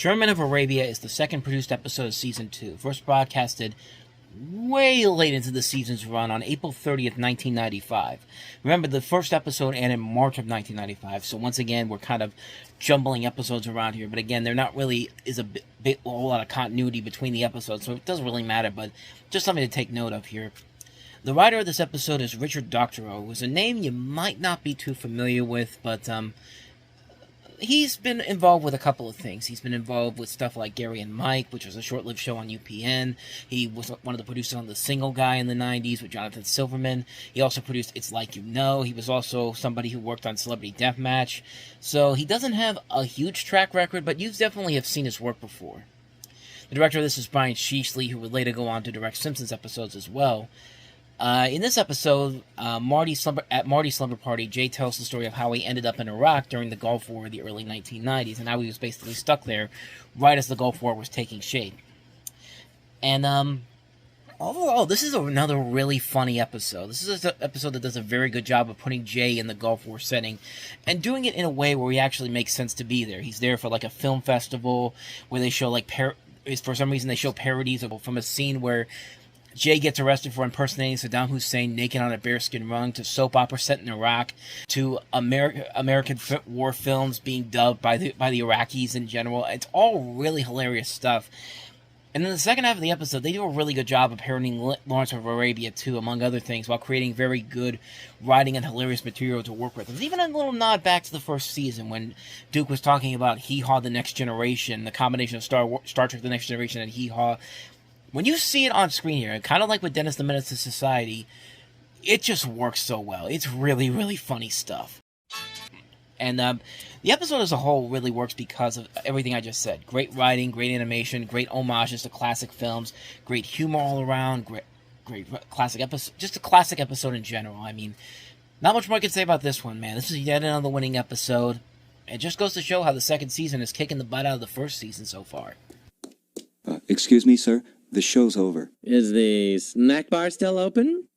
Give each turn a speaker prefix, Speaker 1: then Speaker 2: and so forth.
Speaker 1: Sherman of Arabia is the second produced episode of Season 2, first broadcasted way late into the season's run on April 30th, 1995. Remember, the first episode aired in March of 1995, so once again, we're kind of jumbling episodes around here, but again, there not really is a whole lot of continuity between the episodes, so it doesn't really matter, but just something to take note of here. The writer of this episode is Richard Doctorow, who's a name you might not be too familiar with, but he's been involved with a couple of things. He's been involved with stuff like Gary and Mike, which was a short-lived show on UPN. He was one of the producers on The Single Guy in the 90s with Jonathan Silverman. He also produced It's Like You Know. He was also somebody who worked on Celebrity Deathmatch. So he doesn't have a huge track record, but you definitely have seen his work before. The director of this is Brian Sheesley, who would later go on to direct Simpsons episodes as well. In this episode, at Marty's slumber party, Jay tells the story of how he ended up in Iraq during the Gulf War of the early 1990s, and how he was basically stuck there right as the Gulf War was taking shape. And overall, this is another really funny episode. This is an episode that does a very good job of putting Jay in the Gulf War setting, and doing it in a way where he actually makes sense to be there. He's there for like a film festival where they show for some reason they show parodies from a scene where Jay gets arrested for impersonating Saddam Hussein naked on a bearskin rug, to soap opera set in Iraq, to American war films being dubbed by the Iraqis in general. It's all really hilarious stuff. And in the second half of the episode, they do a really good job of parodying Lawrence of Arabia too, among other things, while creating very good writing and hilarious material to work with. There's even a little nod back to the first season when Duke was talking about Hee Haw the Next Generation, the combination of Star Trek the Next Generation and Hee Haw. When you see it on screen here, kind of like with Dennis the Menace to Society, it just works so well. It's really, really funny stuff. And the episode as a whole really works because of everything I just said. Great writing, great animation, great homages to classic films, great humor all around, great classic episode, just a classic episode in general. I mean, not much more I can say about this one, man. This is yet another winning episode. It just goes to show how the second season is kicking the butt out of the first season so far.
Speaker 2: Excuse me, sir. The show's over.
Speaker 3: Is the snack bar still open?